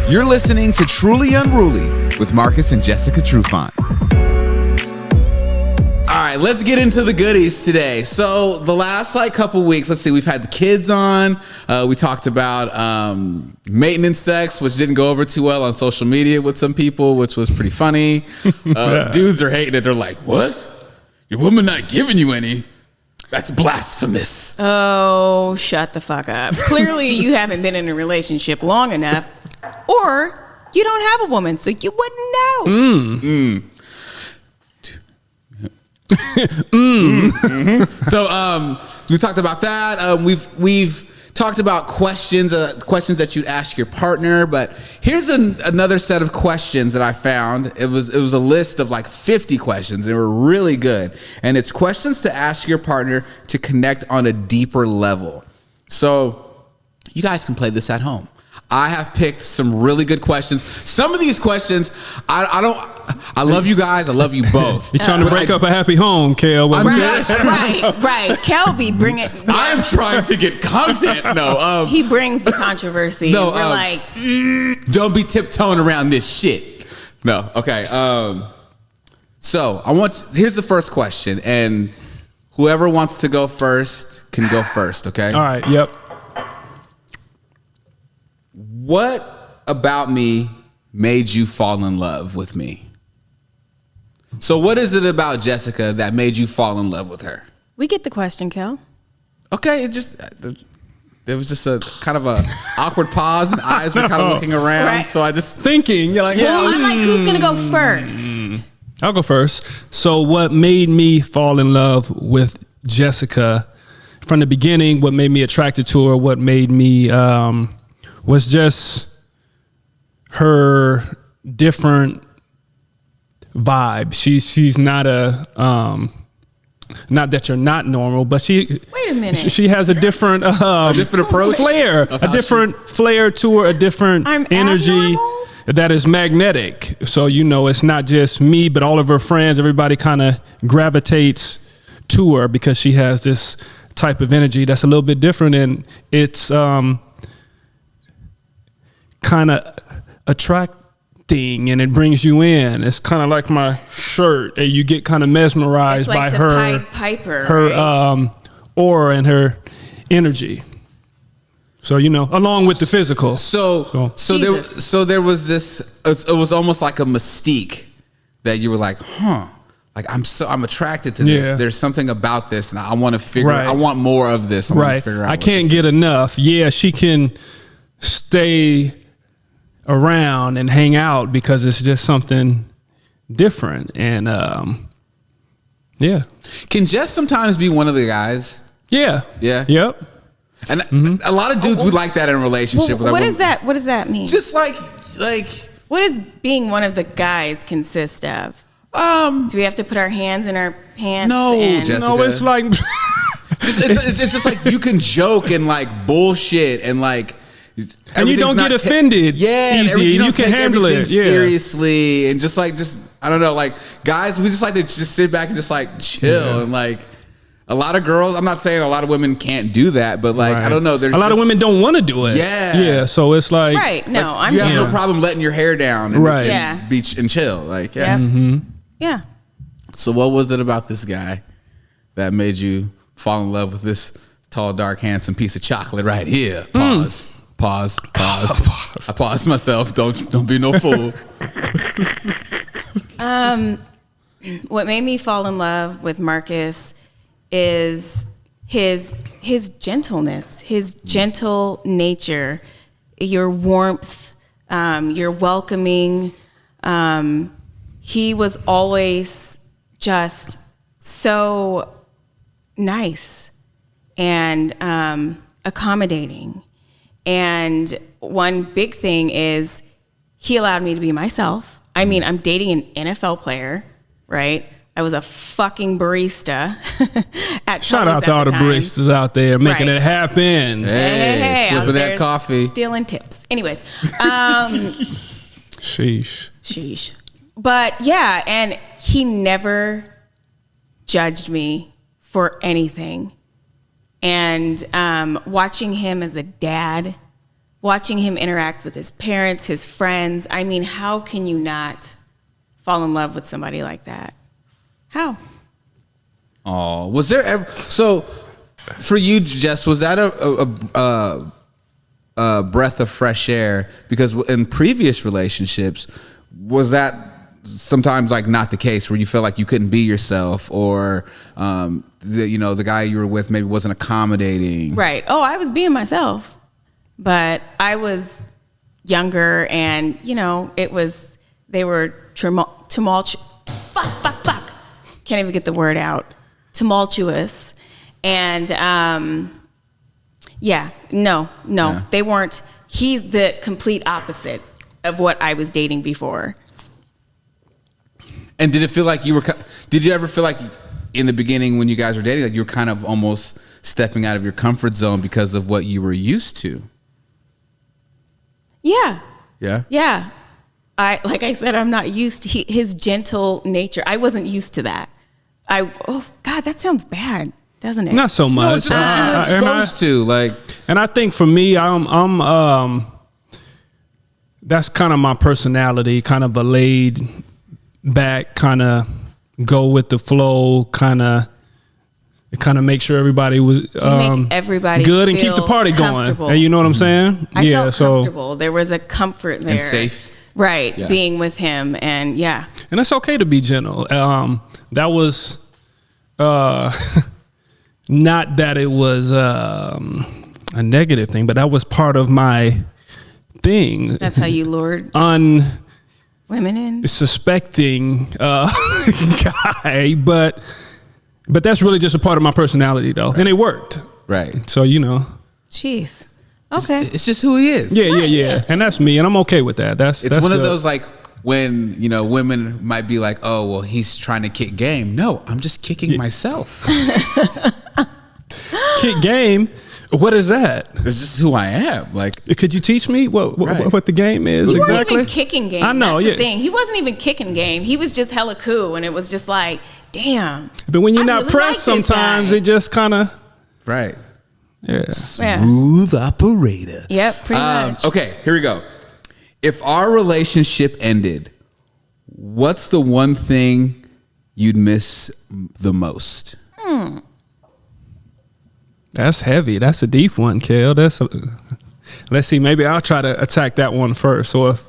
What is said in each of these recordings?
You're listening to Truly Unruly with Marcus and Jessica Trufant. All right, let's get into the goodies today. So the last couple weeks, let's see, we've had the kids on. We talked about maintenance sex, which didn't go over too well on social media with some people, which was pretty funny. Dudes are hating it. They're like, what? Your woman not giving you any? That's blasphemous. Oh, shut the fuck up. Clearly you haven't been in a relationship long enough, or you don't have a woman, so you wouldn't know. So we talked about that. We've talked about questions that you'd ask your partner, but here's another set of questions that I found. It was a list of 50 questions. They were really good, and it's questions to ask your partner to connect on a deeper level. So you guys can play this at home. I have picked some really good questions. Some of these questions, I love you guys. I love you both. You're trying to break up a happy home, Kel. Right. Kel be bringing. I am trying to get content. No, he brings the controversy. No, we're don't be tiptoeing around this shit. No, okay. So here's the first question, and whoever wants to go first can go first. Okay. All right. Yep. What about me made you fall in love with me? So what is it about Jessica that made you fall in love with her? We get the question, Kel. Okay, there was just a kind of a awkward pause, and eyes were kind of looking around. Right. So I just thinking, you're like, I'm like, who's gonna go first? I'll go first. So what made me fall in love with Jessica from the beginning? What made me attracted to her? What made me was just her different vibe. She's not not that you're not normal, but wait a minute. She has a different a different approach, a different flair to her, a different energy that is magnetic. So it's not just me, but all of her friends. Everybody kind of gravitates to her because she has this type of energy that's a little bit different, and it's kind of attracting, and it brings you in. It's kind of like my shirt, and you get kind of mesmerized by her Piper, her aura and her energy. So along with the physical. So there was this. It was almost like a mystique that you were like, I'm attracted to this. Yeah. There's something about this, and I want to figure. Right. I want more of this. I want to figure out. I can't get enough. Yeah, she can stay around and hang out because it's just something different. And yeah. Can Jess sometimes be one of the guys? Yeah. Yeah. Yep. And a lot of dudes would like that in a relationship. What does that mean? Just like what does being one of the guys consist of? Do we have to put our hands in our pants? No, Jessica. No, it's like it's just like you can joke and bullshit and and you don't get offended. Easy. You can handle it seriously, and just I don't know, guys, we just like to just sit back and just chill. And a lot of girls, I'm not saying a lot of women can't do that, but I don't know, there's a lot of women don't want to do it. Yeah. So it's like, right. No, you have no problem letting your hair down and beach and chill. Yeah. So what was it about this guy that made you fall in love with this tall, dark, handsome piece of chocolate right here? Pause. I paused myself. Don't be no fool. What made me fall in love with Marcus is his gentleness, his gentle nature, your warmth, your welcoming. He was always just so nice and accommodating. And one big thing is he allowed me to be myself. I mean, I'm dating an NFL player, right? I was a fucking barista at Shout out to all the baristas out there making it happen. Hey, flipping that coffee. Stealing tips. Anyways. Sheesh. But yeah, and he never judged me for anything. And watching him as a dad watching him interact with his parents, his friends. I mean, how can you not fall in love with somebody like that? How? Oh, was there ever? So, for you, Jess, was that a breath of fresh air? Because in previous relationships, was that sometimes like not the case, where you feel like you couldn't be yourself, or the guy you were with maybe wasn't accommodating? Right. Oh, I was being myself, but I was younger, and they were tumultuous. Fuck. Can't even get the word out. Tumultuous. And no, they weren't. He's the complete opposite of what I was dating before. And did it feel like did you ever feel like in the beginning when you guys were dating, like you were kind of almost stepping out of your comfort zone because of what you were used to? Yeah. Yeah? Yeah. Like I said, I'm not used to his gentle nature. I wasn't used to that. Oh God, that sounds bad, doesn't it? Not so much. No, it's just what you were exposed to. Like, and I think for me, I'm that's kind of my personality, kind of a laid back, kind of go with the flow, kind of make sure everybody was make everybody good and keep the party going. And you know what I'm saying? I felt comfortable. There was a comfort there. And safe. Right, yeah. Being with him, and yeah. And it's okay to be gentle. That was not that it was a negative thing, but that was part of my thing. That's how you lured women in? Suspecting guy, but that's really just a part of my personality, though. And it worked. Right. So, Jeez. Okay. It's just who he is. Yeah. And that's me, and I'm okay with that. That's one of good. those, like, when, women might be like, oh, well, he's trying to kick game. No, I'm just kicking myself. Kick game? What is that? It's just who I am. Like, could you teach me what the game is? He exactly? wasn't even kicking game. I know. That's the thing. He wasn't even kicking game. He was just hella cool, and it was just like, damn. But when you're not really pressed, like sometimes it just kind of right. Yeah. Smooth operator. Yep, pretty much. Okay, here we go. If our relationship ended, what's the one thing you'd miss the most? That's heavy. That's a deep one, Kel. Let's see. Maybe I'll try to attack that one first. So if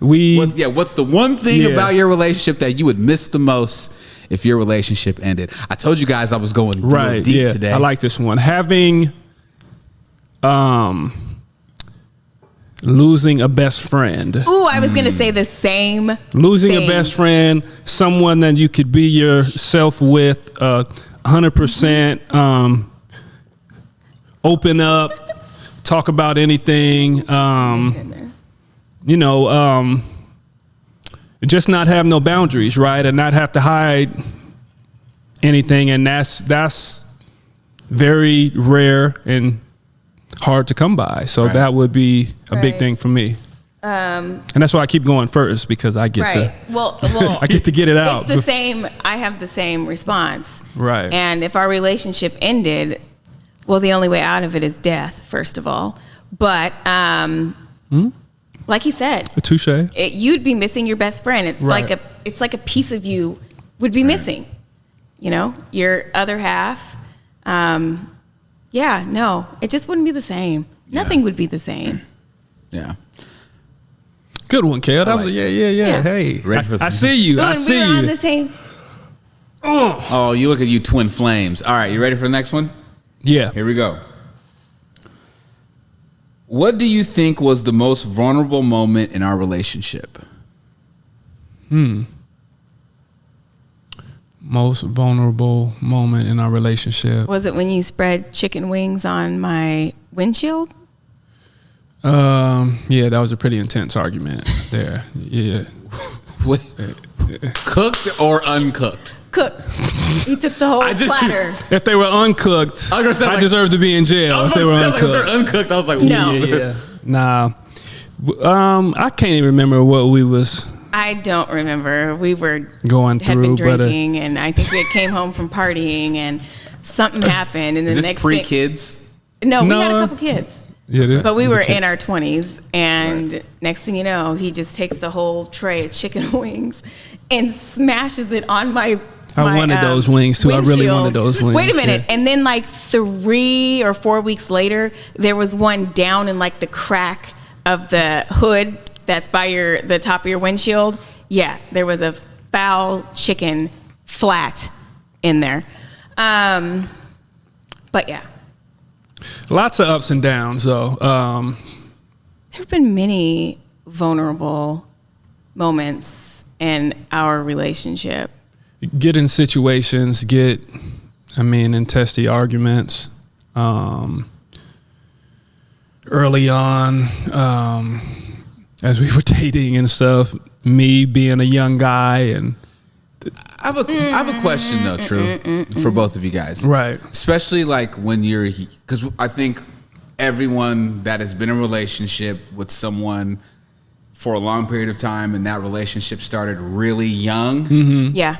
what's the one thing about your relationship that you would miss the most if your relationship ended? I told you guys I was going real deep today. I like this one. Having losing a best friend. Ooh, I was gonna say the same. Losing thing. a best friend, someone that you could be yourself with, 100%. Open up, talk about anything. Just not have no boundaries, right, and not have to hide anything, and that's very rare and hard to come by. So that would be a big thing for me. And that's why I keep going first, because I get I get to get it out. It's the same. I have the same response. Right. And if our relationship ended, well, the only way out of it is death, first of all. But like he said, touche. You'd be missing your best friend. It's like a piece of you would be missing. Your other half. No, it just wouldn't be the same. Nothing would be the same. Yeah. Good one, Kel. That was yeah. Hey, I see you. I see you. On the same. Oh, you look at you, twin flames. All right, you ready for the next one? Yeah. Here we go. What do you think was the most vulnerable moment in our relationship? Most vulnerable moment in our relationship. Was it when you spread chicken wings on my windshield? Yeah, that was a pretty intense argument there. Yeah. Cooked or uncooked? Cooked. You took the whole platter. If they were uncooked, I deserve to be in jail. If they were uncooked. If they're uncooked, I was like, no. Yeah. Nah. I can't even remember what we was. I don't remember. We were going through, had been drinking, and I think we came home from partying, and something happened. And the Is this next pre-kids? No, we had a couple kids. Yeah, But we were in our 20s, and next thing you know, he just takes the whole tray of chicken wings and smashes it on my I wanted those wings too. I really wanted those wings. Wait a minute. Yeah. And then like 3 or 4 weeks later, there was one down in like the crack of the hood that's by the top of your windshield. Yeah, there was a foul chicken flat in there. But yeah. Lots of ups and downs though. There have been many vulnerable moments in our relationship. Get in situations, in testy arguments. Early on, as we were dating and stuff, me being a young guy and I have a question though, True, for both of you guys. Right. Especially like when because I think everyone that has been in a relationship with someone for a long period of time and that relationship started really young. Mm-hmm. Yeah.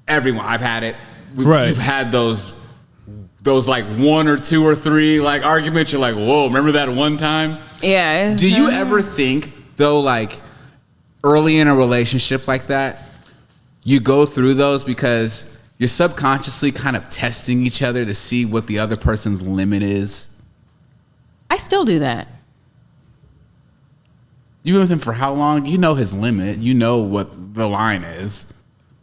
I've had it. Right. You've had those like 1 or 2 or 3 like arguments. You're like, whoa, remember that one time? Yeah. Do you ever think though, like early in a relationship like that, you go through those because you're subconsciously kind of testing each other to see what the other person's limit is? I still do that. You've been with him for how long? You know his limit. You know what the line is.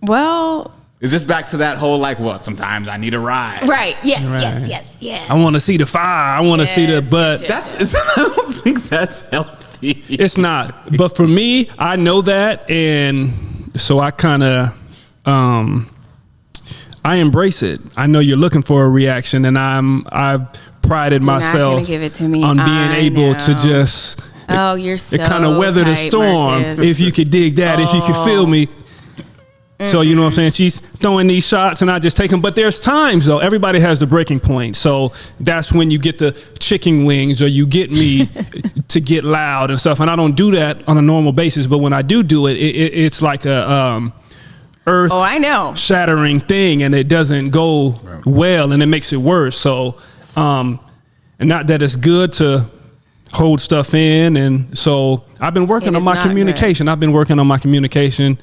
Well, is this back to that whole like, well, sometimes I need a ride? Right. Yes. Right. Yes. I want to see the fire. I want to see the butt. Yes. I don't think that's healthy. It's not. But for me, I know that, and so I kind of I embrace it. I know you're looking for a reaction, and I've prided myself gonna give it to me. on being I able to know. just You're so it kind of weather the tight, storm. Marcus. If you could dig that, if you could feel me. So you know what I'm saying? She's throwing these shots and I just take them. But there's times though, everybody has the breaking point. So that's when you get the chicken wings or you get me to get loud and stuff. And I don't do that on a normal basis. But when I do it, it's like a earth I know. shattering thing, and it doesn't go well, and it makes it worse. So, and not that it's good to hold stuff in. And so I've been working on my communication. I've been working on my communication.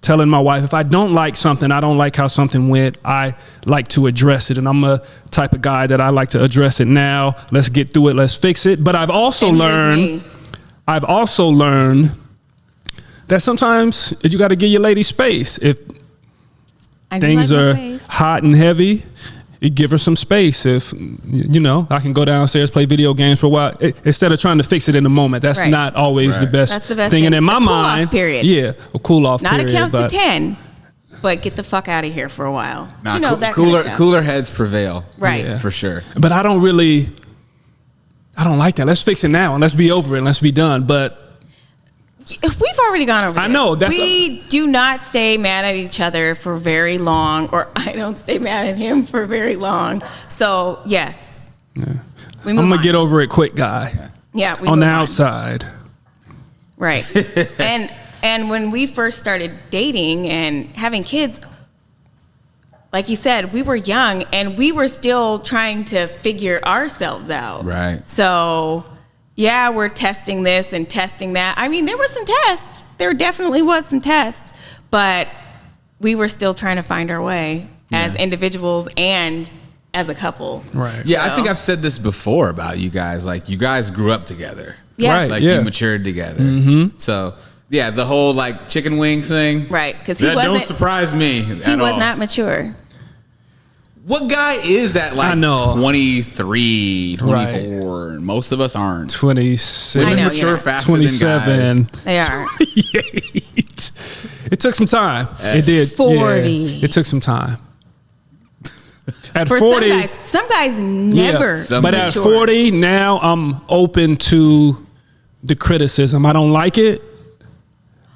Telling my wife, if I don't like something, I don't like how something went, I like to address it. And I'm a type of guy that I like to address it now. Let's get through it. Let's fix it. But I've also learned that sometimes you got to give your lady space. If things are hot and heavy, you give her some space. If, I can go downstairs, play video games for a while, instead of trying to fix it in the moment. That's not always the best thing. And in my mind, period. Yeah, a cool off Not period. Not a count to 10, but get the fuck out of here for a while. Nah, cooler heads prevail. Right. Yeah. For sure. But I don't like that. Let's fix it now and let's be over it and let's be done. But we've already gone over this. I know. We do not stay mad at each other for very long, or I don't stay mad at him for very long. So, yes. Yeah. I'm going to get over it quick, guy. Yeah. On the outside. Right. and when we first started dating and having kids, like you said, we were young and we were still trying to figure ourselves out. Right. So, yeah, we're testing this and testing that. I mean, there was some tests. There definitely was some tests, but we were still trying to find our way as individuals and as a couple. Right. Yeah, I think I've said this before about you guys. Like, you guys grew up together. Yeah. Right. Like, you matured together. Mm-hmm. So, yeah, the whole, like, chicken wing thing. Right, because that don't surprise me at all. He was not mature. What guy is at like 23, 24? Right. Most of us aren't. 26. Women mature faster 27. than guys. They are. 28. It took some time. It did. 40. Yeah, it took some time. At For 40, some guys never. But at 40, now I'm open to the criticism. I don't like it.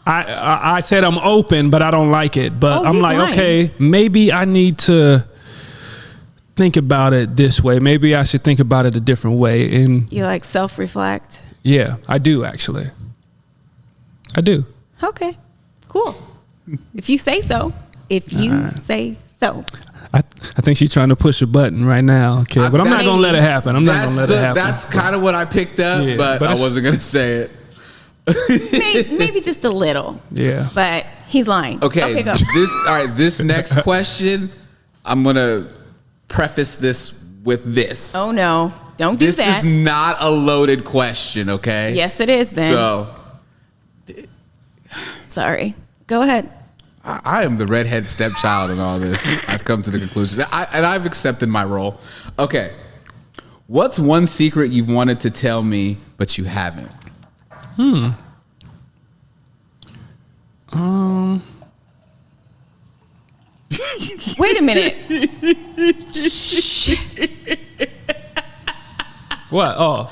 I said I'm open, but I don't like it. But I'm like, okay, maybe I need to think about it this way. Maybe I should think about it a different way. And you like self-reflect? Yeah, I do actually. I do. Okay, cool. If you say so. If you say so. I think she's trying to push a button right now. Okay, but I'm not gonna let it happen. I'm not gonna let it happen. That's kind of what I picked up, Yeah, but I wasn't gonna say it. maybe just a little. Yeah. But he's lying. Okay, go. This next question, I'm gonna preface this with this. Oh no, don't do This that. is not a loaded question, okay? Yes, it is then. So Sorry. Go ahead. I am the redhead stepchild in all this. I've come to the conclusion. And I've accepted my role. Okay. What's one secret you've wanted to tell me, but you haven't? Wait a minute. Shit. What? Oh,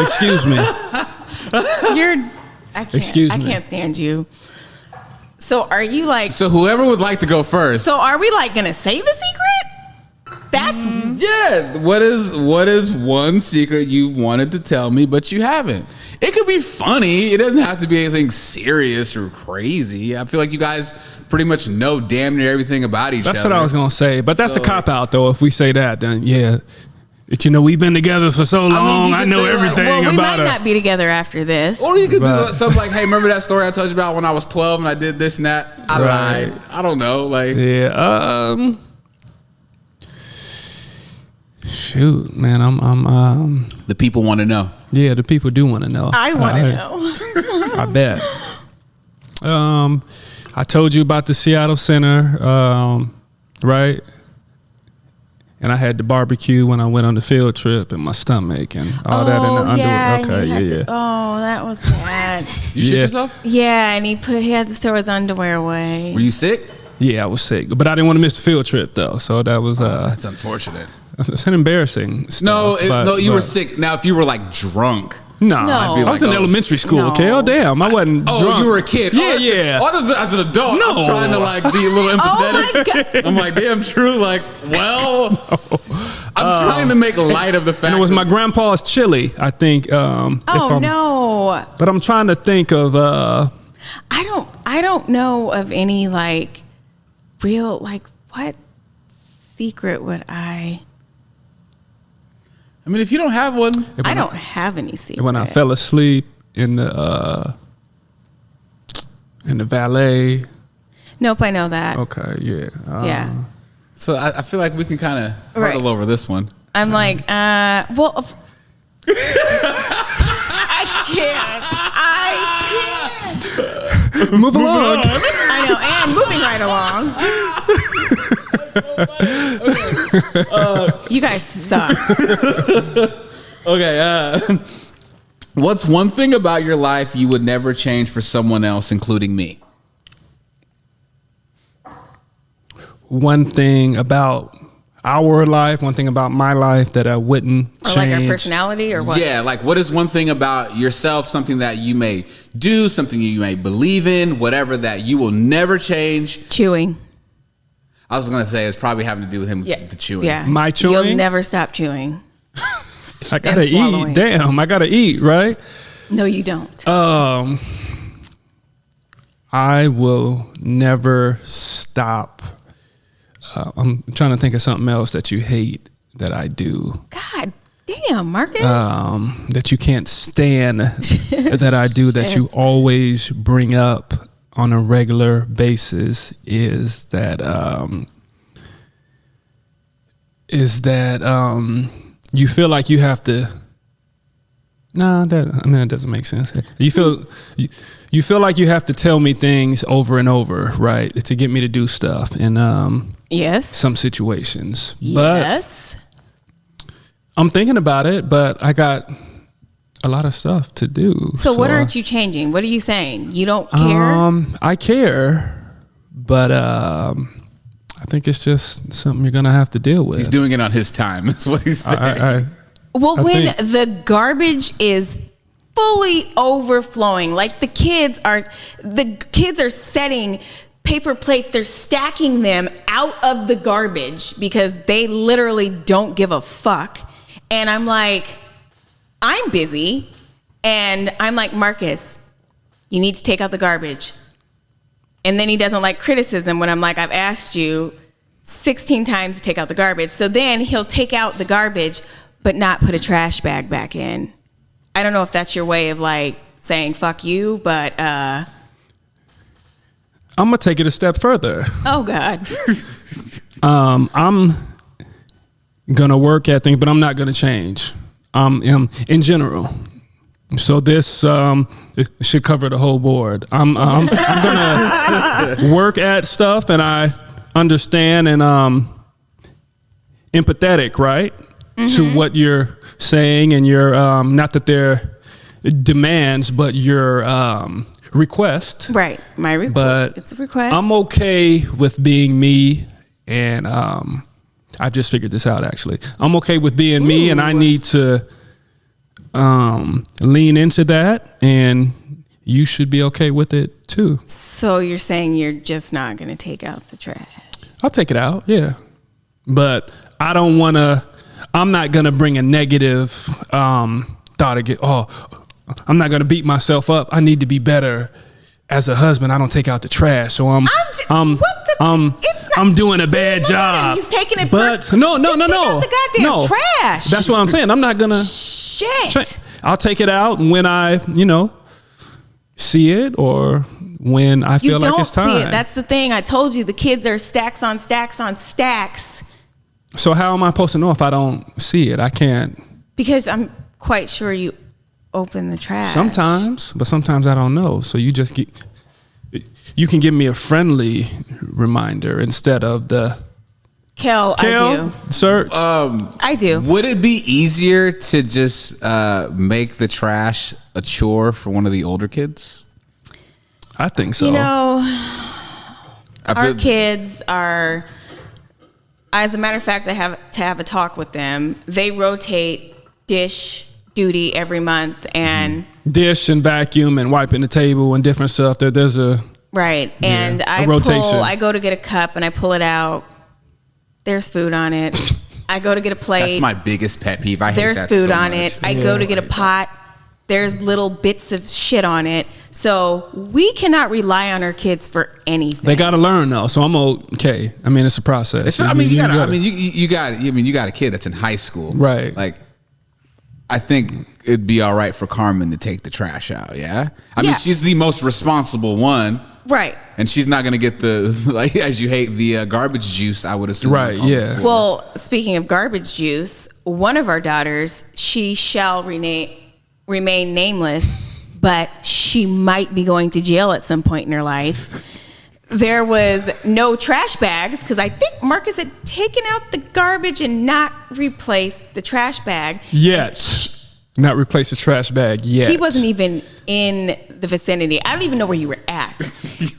excuse me. I can't. Excuse I me. can't stand you. So are you like? So whoever would like to go first. So are we like gonna say the secret? That's Yeah. What is one secret you wanted to tell me, but you haven't? It could be funny. It doesn't have to be anything serious or crazy. I feel like you guys pretty much know damn near everything about each other. That's what I was gonna say. But that's So, a cop out though. If we say that, then yeah. But, we've been together for so long. you I could know say, like, everything well, we about might her. not be together after this. Or you could be Right. something like, hey, remember that story I told you about when I was 12 and I did this and that? I Right. lied. I don't know. Like, Yeah. Shoot, man. I'm. the people want to know. Yeah, the people do want to know. I want to know. I bet. I told you about the Seattle Center, right? And I had the barbecue when I went on the field trip in my stomach and all that in the underwear. and Okay, you had yeah. to- oh, that was sad. You shit Yeah. yourself? Yeah, and he had to throw his underwear away. Were you sick? Yeah, I was sick, but I didn't want to miss the field trip though. So that was That's unfortunate. it's an embarrassing stuff. No, you were but- sick. Now, if you were like drunk. No, No. I was like, in oh. elementary school. No. Okay, oh damn, I wasn't Oh, drunk. you were a kid. Yeah, oh, yeah. Oh, as an adult, No. I'm trying to like be a little Oh empathetic. my god! I'm like, damn, true. Like, well, I'm trying to make light of the fact. And it was that- my grandpa's chili, I think. Oh no! But I'm trying to think of. I don't know of any like real like what secret would I? I mean, if you don't have one, I don't have any secret. When I fell asleep in the valet. Nope, I know that. Okay, yeah. Yeah, so I feel like we can kind of hurdle over this one. I'm like, well, I can't. Move along. I know, and moving right along. You guys suck. Okay. What's one thing about your life you would never change for someone else, including me? One thing about our life, one thing about my life that I wouldn't Or change. like our personality, or what? Yeah, like what is one thing about yourself, something that you may do, something you may believe in, whatever that you will never change? Chewing. I was going to say it's probably having to do with him Yeah, with the chewing. Yeah, My chewing? You'll never stop chewing. I gotta and swallowing. eat. Damn, I gotta eat, right? No, you don't. I will never stop. I'm trying to think of something else that you hate that I do. God damn, Marcus. That you can't stand that I do that you always bring up on a regular basis is that you feel like you have to. No, that doesn't make sense. You feel like you have to tell me things over and over, right, to get me to do stuff in yes. some situations. But Yes. I'm thinking about it, but I got a lot of stuff to do. So what aren't you changing? What are you saying? You don't care? I care, but I think it's just something you're gonna have to deal with. He's doing it on his time, is what he's saying. Well, I when think- the garbage is fully overflowing, like the kids are setting paper plates, they're stacking them out of the garbage because they literally don't give a fuck. And I'm like, I'm busy. And I'm like, Marcus, you need to take out the garbage. And then he doesn't like criticism when I'm like, I've asked you 16 times to take out the garbage. So then he'll take out the garbage, but not put a trash bag back in. I don't know if that's your way of like saying fuck you, but I'm gonna take it a step further. Oh God. I'm gonna work at things, but I'm not gonna change. In general. So this it should cover the whole board. I'm gonna work at stuff, and I understand and empathetic, right, to what you're saying, and your not that they're demands, but your request. Right, my request. But it's a request. I'm okay with being me, and I just figured this out actually. I'm okay with being me, and I need to lean into that, and you should be okay with it too. So you're saying you're just not going to take out the trash? I'll take it out, yeah. But I don't want to, I'm not going to bring a negative thought again. Oh, I'm not going to beat myself up. I need to be better as a husband. I don't take out the trash. So I'm doing a bad job. He's taking it but personally. No. Take out the goddamn trash. That's what I'm saying. I'm not going to. Shit. I'll take it out when I, see it, or when I feel like it's time. You don't see it. That's the thing. I told you the kids are stacks on stacks on stacks. So how am I supposed to know if I don't see it? I can't. Because I'm quite sure you open the trash. Sometimes, but sometimes I don't know. So you can give me a friendly reminder instead of the. Kel, I do. Sir? I do. Would it be easier to just make the trash a chore for one of the older kids? I think so. Our kids are, as a matter of fact, I have to have a talk with them. They rotate dish duty every month, and dish and vacuum and wiping the table and different stuff. There's a right. And I go to get a cup and I pull it out. There's food on it. I go to get a plate. That's my biggest pet peeve. I hate that so much. There's food on it. I go to get a pot. There's little bits of shit on it. So we cannot rely on our kids for anything. They got to learn though. So I'm okay. I mean, it's a process. You got a kid that's in high school. Right. Like, I think it'd be all right for Carmen to take the trash out. Yeah. I mean, she's the most responsible one. Right. And she's not going to get the, like, as you hate, the garbage juice, I would assume. Right, yeah. Before. Well, speaking of garbage juice, one of our daughters, she shall remain nameless, but she might be going to jail at some point in her life. There was no trash bags because I think Marcus had taken out the garbage and not replaced the trash bag. Not replace the trash bag yet. He wasn't even in the vicinity. I don't even know where you were at.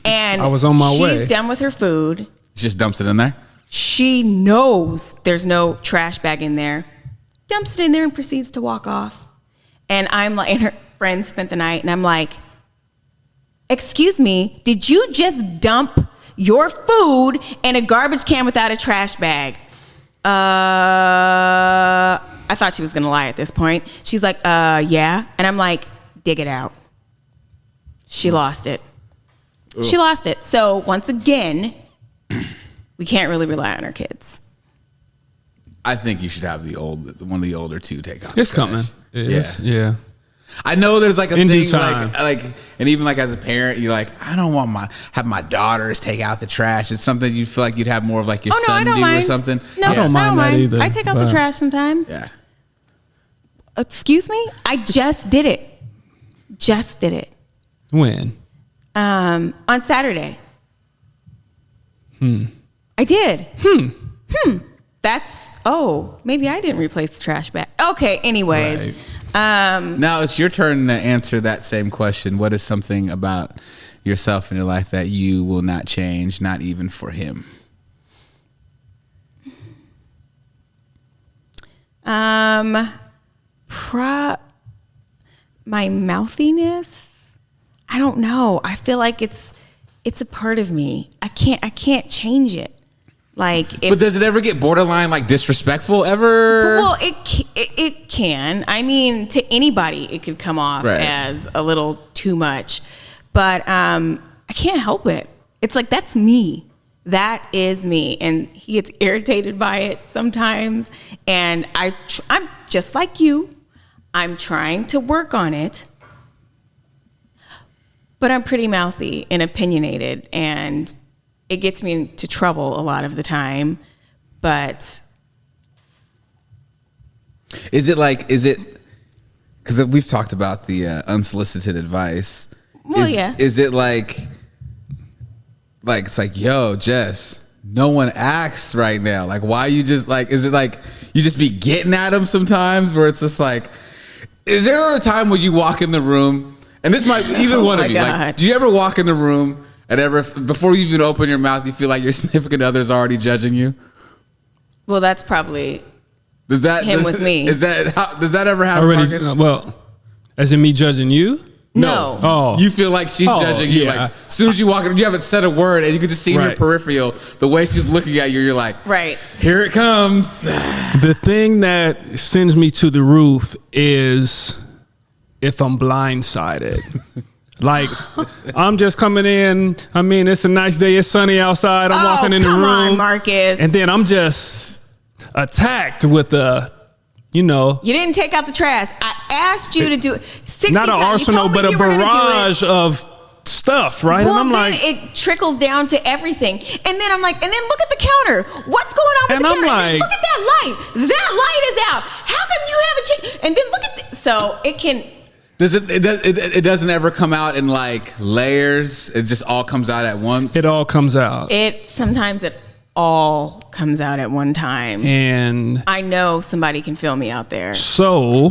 And I was on my way. She's done with her food. She just dumps it in there? She knows there's no trash bag in there. Dumps it in there and proceeds to walk off. And I'm like, and her friends spent the night, and I'm like, excuse me, did you just dump your food in a garbage can without a trash bag? I thought she was going to lie at this point. She's like, yeah. And I'm like, dig it out. She lost it. Ugh. She lost it. So once again, we can't really rely on our kids. I think you should have one of the older two take out. It's coming. Yeah. I know there's like a in thing due time. like, and even like as a parent, you're like, I don't want have my daughters take out the trash. It's something you feel like you'd have more of like your son do or something. No, I don't mind that either. I take out the trash sometimes. Yeah. Excuse me? I just did it. When? On Saturday. I did. That's, maybe I didn't replace the trash bag. Okay, anyways. Right. Now it's your turn to answer that same question. What is something about yourself in your life that you will not change, not even for him? My mouthiness. I don't know. I feel like it's a part of me. I can't change it. But does it ever get borderline like disrespectful ever? Well, it can. I mean, to anybody, it could come off as a little too much. But I can't help it. It's like, that's me. That is me. And he gets irritated by it sometimes. And I'm just like you. I'm trying to work on it. But I'm pretty mouthy and opinionated. And it gets me into trouble a lot of the time. But is it, because we've talked about the unsolicited advice. Well, yeah. Is it like it's like, yo, Jess, no one asked right now. Like, why you just like, is it like you just be getting at them sometimes where it's just like, is there a time where you walk in the room, and this might either one of you, like, do you ever walk in the room and before you even open your mouth, you feel like your significant other's already judging you? Well, that's probably with me. Does that ever happen, Marcus? Well, as in me judging you? No. Oh. You feel like she's judging you. Yeah. Like, as soon as you walk in, you haven't said a word, and you can just see in your peripheral the way she's looking at you. You're like, right, here it comes. The thing that sends me to the roof is if I'm blindsided. Like, I'm just coming in. I mean, it's a nice day. It's sunny outside. I'm walking in the room. Come on, Marcus. And then I'm just attacked with you didn't take out the trash. I asked you to do it 60 not an times. arsenal, but a barrage of stuff, right? Well, and I'm then like, it trickles down to everything. And then I'm like, and then look at the counter. What's going on with the counter? Like, and then look at that light. That light is out. How come you haven't changed? And then look at so it can. It doesn't ever come out in like layers. It just all comes out at once. It all comes out. Sometimes it all comes out at one time. And I know somebody can feel me out there. So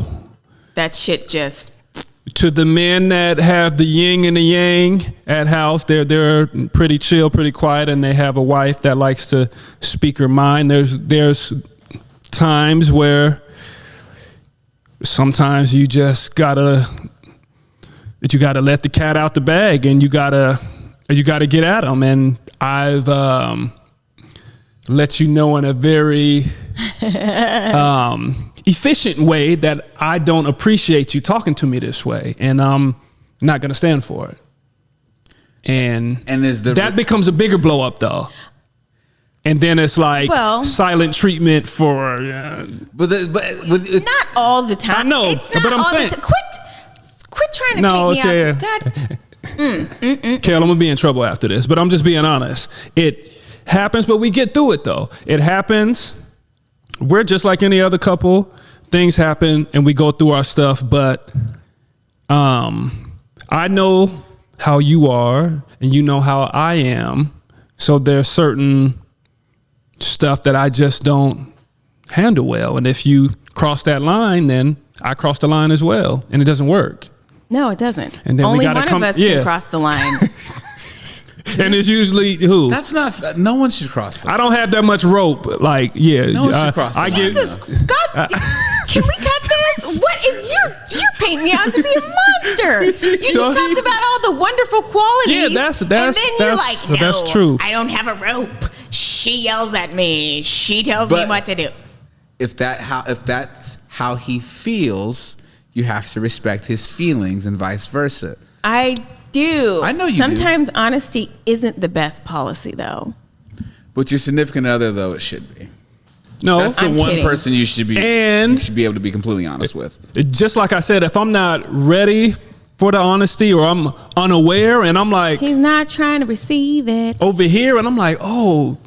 that shit just. To the men that have the yin and the yang at house, they're pretty chill, pretty quiet, and they have a wife that likes to speak her mind. There's times where sometimes you just gotta let the cat out the bag, and you gotta get at them. And I've let you know in a very efficient way that I don't appreciate you talking to me this way, and I'm not going to stand for it. And that becomes a bigger blow up, though. And then it's like silent treatment for. But not all the time. I know, it's not but I'm all saying, quit trying to paint me out. God. Kel, I'm gonna be in trouble after this, but I'm just being honest. It happens, but we get through it, though. It happens. We're just like any other couple. Things happen and we go through our stuff, but I know how you are and you know how I am. So there's certain stuff that I just don't handle well. And if you cross that line, then I cross the line as well. And it doesn't work. No, it doesn't. And then only we gotta one of us can cross the line. And it's usually who? That's not. No one should cross. I don't have that much rope. Like, yeah, no one should cross. Jesus, God, can we cut this? What is you're painting me out to be a monster? You just talked about all the wonderful qualities. Yeah, that's and then you're like, no, that's true. I don't have a rope. She yells at me. She tells me what to do. If that's how he feels, you have to respect his feelings and vice versa. I do. I know you Sometimes honesty isn't the best policy, though. But your significant other, though, it should be. No, that's the one person you should be able to be completely honest with. Just like I said, if I'm not ready for the honesty or I'm unaware and I'm like, he's not trying to receive it over here, and I'm like, oh,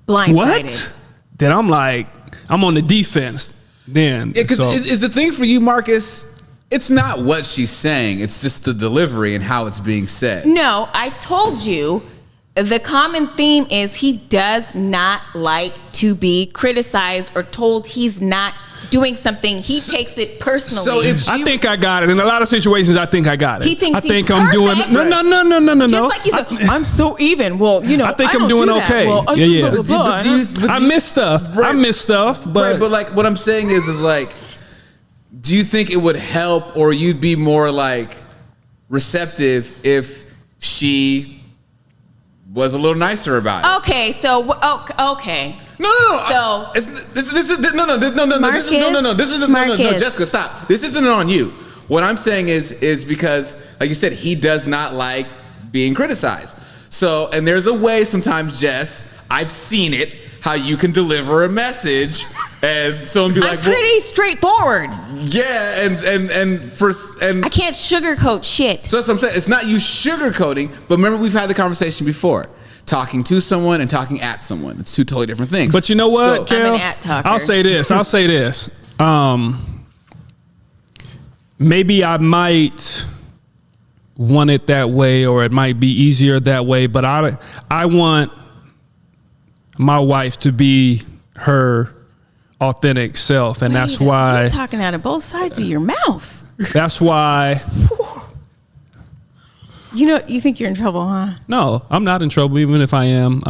blindsided. What? Then I'm like, I'm on the defense. Then because is the thing for you, Marcus? It's not what she's saying. It's just the delivery and how it's being said. No, I told you the common theme is he does not like to be criticized or told he's not doing something. He takes it personally. So I think I got it. In a lot of situations, I think I got it. He thinks I think he's I'm perfect. doing no. Just like you said, I'm so even. Well, I think I'm doing okay. Well, yeah. I miss stuff. Right. I miss stuff. But like what I'm saying is like, do you think it would help or you'd be more like receptive if she was a little nicer about it? Okay, so okay. No. So This isn't Jessica, stop. This isn't on you. What I'm saying is because, like you said, he does not like being criticized. So, and there's a way sometimes, Jess, I've seen it, how you can deliver a message and someone be I'm like, pretty straightforward. yeah, and I can't sugarcoat shit. so that's what I'm saying. It's not you sugarcoating, but remember we've had the conversation before. Talking to someone and talking at someone. It's two totally different things. But you know what, I'm Kel? an at talker. I'll say this. Maybe I might want it that way, or it might be easier that way, but I want my wife to be her authentic self, and that's why You're talking out of both sides of your mouth. that's why You think you're in trouble, huh? no, I'm not in trouble, even if I am.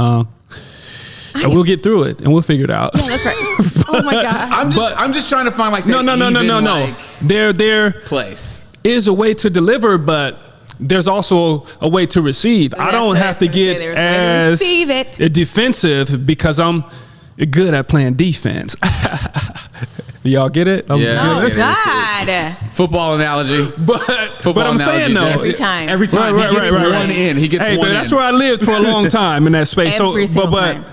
And we'll get through it and we'll figure it out. Yeah, that's right. Oh my God. I'm just trying to find like that No. like, There place. is a way to deliver, but there's also a way to receive. I don't have to get as defensive because I'm good at playing defense. Y'all get it? Yeah. Oh God. Football analogy. But I'm saying though, Every time. Every time Right, he gets right. one in, he gets hey, one but in. that's where I lived for a long time in that space. Every single but time.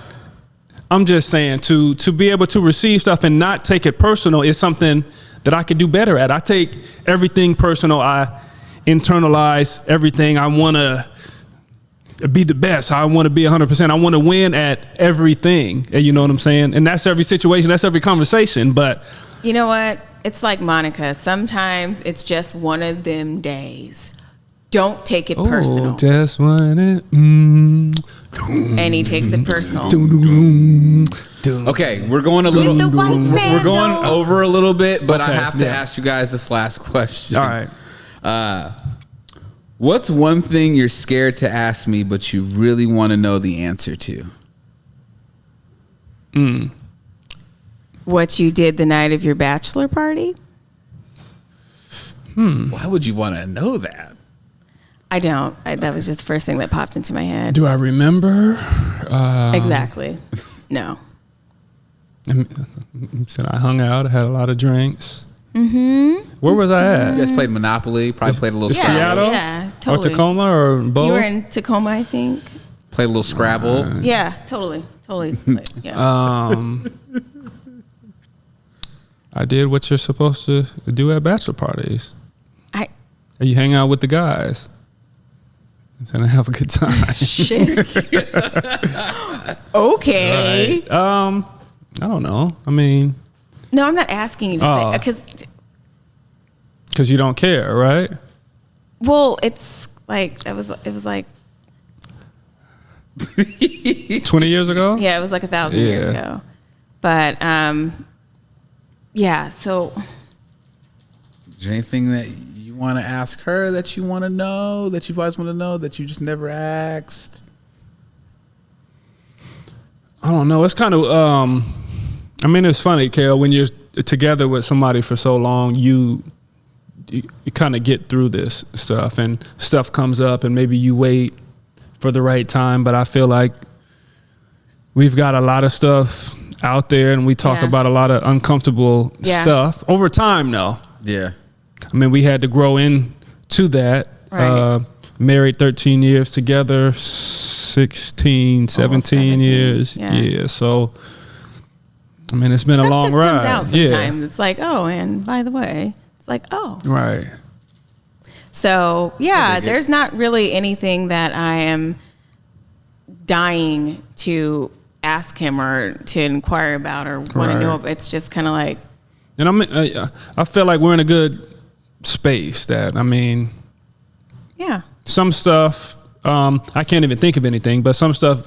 I'm just saying to be able to receive stuff and not take it personal is something that I could do better at. I take everything personal. I internalize everything. I want to be the best. I want to be 100%. I want to win at everything. And you know what I'm saying? And that's every situation. That's every conversation. But You know what? It's like Monica. Sometimes it's just one of them days. Don't take it personal. Just want it. And he takes it personal. Okay, we're going a little. With the white We're going sandals. over a little bit, but I Okay, have to yeah. ask you guys this last question. All right. What's one thing you're scared to ask me, but you really want to know the answer to? What you did the night of your bachelor party? Why would you want to know that? I don't. That was just the first thing that popped into my head. Do I remember? Exactly. No. Said I hung out. I had a lot of drinks. Mm-hmm. Where was I at? You guys played Monopoly, probably played a little Yeah, Scrabble. Seattle? yeah, Or totally. Tacoma or both? You were in Tacoma, I think. Played a little Scrabble. Yeah, totally. Yeah. I did what you're supposed to do at bachelor parties. I You hang out with the guys and I have a good time. shit. Okay. Right. I don't know. I mean, No, I'm not asking you to Oh. say because you don't care, right? well, it's like it was like 20 years ago? yeah, it was like 1,000 years Yeah. ago. But yeah, so Is there anything that you want to ask her that you want to know, that you've always wanted to know, that you just never asked? I don't know. It's kind of, I mean, it's funny, Kel, when you're together with somebody for so long, you kind of get through this stuff and stuff comes up and maybe you wait for the right time. But I feel like we've got a lot of stuff out there and we talk Yeah. about a lot of uncomfortable Yeah. stuff over time, though. Yeah. I mean, we had to grow into that. Right. Married 13 years together, 17 17, years. yeah. Yeah. So, I mean, it's been a stuff long just ride. comes out sometimes. It's like, oh, and by the way, it's like, oh. Yeah. Right. So yeah, I dig it. there's not really anything that I am dying to ask him or to inquire about or want to Right. know. It's just kind of like, And I feel like we're in a good space that, I mean, yeah, some stuff, I can't even think of anything, but some stuff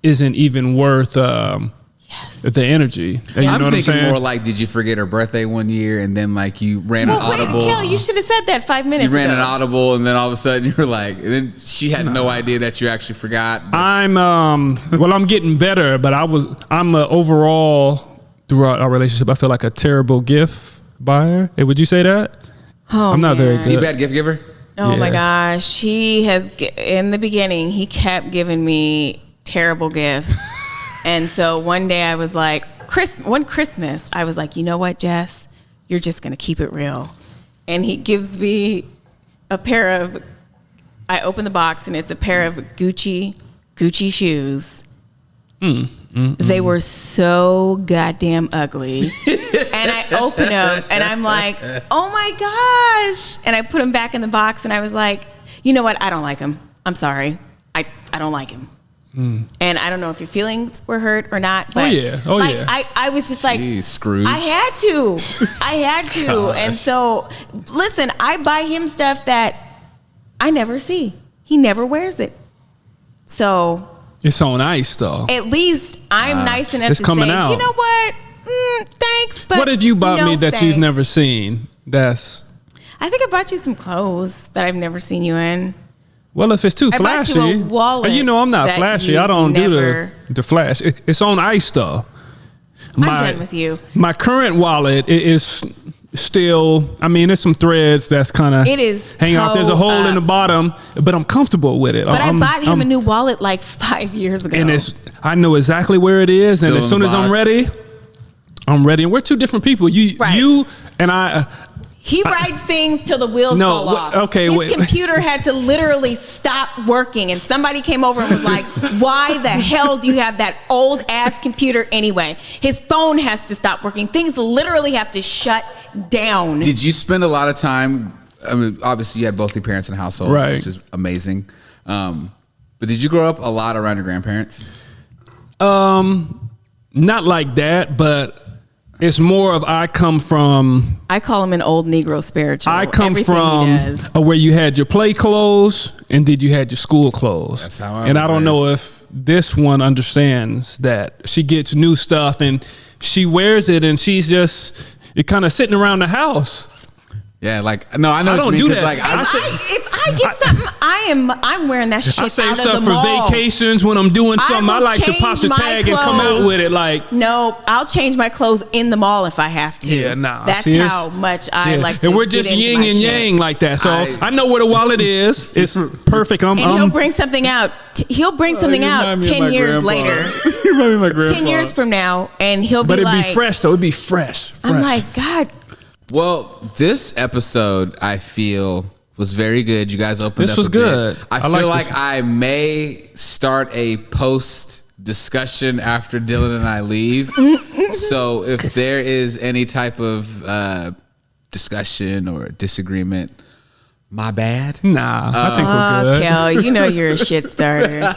isn't even worth yes. the energy. And you I'm know what thinking I'm saying? more like, did you forget her birthday one year and then like you ran an Well, wait, audible? Kel, you should have said that 5 minutes You ran ago. an audible and then all of a sudden you were like, and then she had no idea that you actually forgot. But I'm getting better, but I'm overall throughout our relationship, I feel like a terrible gift buyer. Hey, would you say that? Oh, I'm not very man. good. is he a bad gift giver? Oh my Yeah. gosh, in the beginning, he kept giving me terrible gifts. And so one day I was like, one Christmas, I was like, you know what, Jess, you're just going to keep it real. And he gives me I open the box and it's a pair of Gucci Gucci shoes. They were so goddamn ugly. And I open them and I'm like, oh my gosh. And I put them back in the box and I was like, you know what? I don't like them. I'm sorry. I don't like them. And I don't know if your feelings were hurt or not. But I was just like, Scrooge. I had to. And so, listen, I buy him stuff that I never see. He never wears it. So it's on ice, though. at least I'm nice enough it's to coming say, out. you know what? Thanks, but What have you bought no me that you've thanks. never seen? That's I think I bought you some clothes that I've never seen you in. well, if it's too I bought flashy, you a wallet you know I'm not that flashy. I you've don't never- do the flash. It's on ice, though. I'm done with you. My current wallet is still. I mean, there's some threads that's kind of It is hanging off. There's a hole in the bottom, but I'm comfortable with it. But I bought him a new wallet like 5 years ago. and I know exactly where it is, Still and as in soon the as I'm box. ready, I'm ready. And we're two different people. Right. You and I. He writes things till the wheels No, fall off. okay, His wait. computer had to literally stop working, and somebody came over and was like, "Why the hell do you have that old ass computer anyway?" His phone has to stop working. Things literally have to shut down. Did you spend a lot of time? I mean, obviously you had both your parents in the household, Right. which is amazing. But did you grow up a lot around your grandparents? Not like that, but it's more of I come from. I call him an old Negro spiritual. I come Everything from he does. where you had your play clothes and then you had your school clothes. That's how I And was I don't know raised. if this one understands that she gets new stuff and she wears it and she's just kind of sitting around the house. Yeah, like no, I know I what don't you mean do because that. like I I, say- If I get something, I'm wearing that shit I save out stuff of the for mall. vacations when I'm doing something. I will like to pop the change my tag and come out clothes. with it like. No, I'll change my clothes in the mall if I have to. Yeah, nah. That's see, it's- how much I yeah. like to And we're get just into yin my and shit. yang like that. So I- I know where the wallet is. It's perfect. And he'll bring something out. He'll bring something you out remind me of 10 my years grandpa. later. You remind me of my grandpa. 10 years from now, and he'll but be it'd like, be fresh though. It'd be fresh. I'm like, God, Well, this episode I feel was very good. You guys opened This up was a bit. good. I I feel like like this. I may start a post discussion after Dylan and I leave. So if there is any type of discussion or disagreement, my bad. Nah, I think we're good. Kel, you know you're a shit starter. No,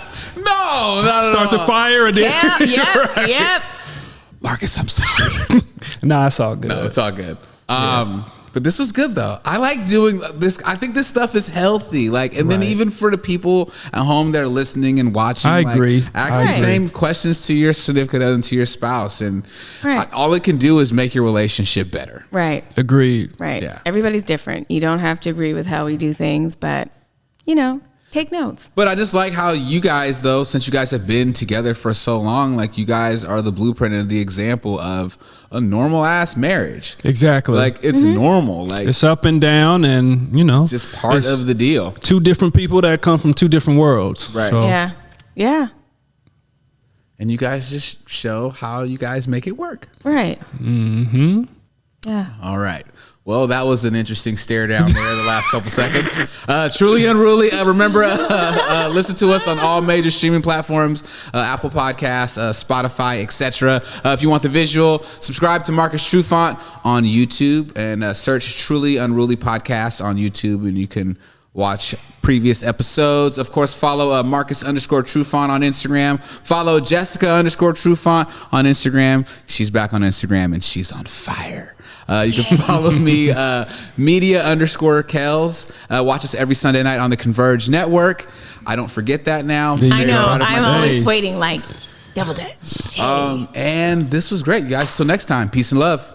Start the fire and then. Yep. Marcus, I'm sorry. Nah, it's all good. No, it's all good. But this was good though. I like doing this. I think this stuff is healthy. Like, and then Right. even for the people at home that are listening and watching, I like, agree. ask I the agree. same questions to your significant other and to your spouse, and Right. all it can do is make your relationship better. Right. Agreed. Right. Yeah. Everybody's different. You don't have to agree with how we do things, but, take notes. But I just like how you guys, though, since you guys have been together for so long, like you guys are the blueprint and the example of a normal ass marriage. Exactly. Like it's normal. Like it's up and down, and it's just part it's of the deal. two different people that come from two different worlds. Right. So, Yeah. Yeah. And you guys just show how you guys make it work. Right. Mm-hmm. Yeah. All right. Well, that was an interesting stare down there the last couple seconds. Truly Unruly. Remember, listen to us on all major streaming platforms, Apple Podcasts, Spotify, etc. If you want the visual, subscribe to Marcus Trufant on YouTube and search Truly Unruly Podcast on YouTube, and you can watch previous episodes. Of course, follow Marcus_Trufant on Instagram. Follow Jessica_Trufant on Instagram. She's back on Instagram and she's on fire. You can follow me, media_Kels. Watch us every Sunday night on the Converge Network. I don't forget that now. Yeah. I know. Proud of I'm myself. always waiting, like, double dutch. And this was great, you guys. Till next time. Peace and love.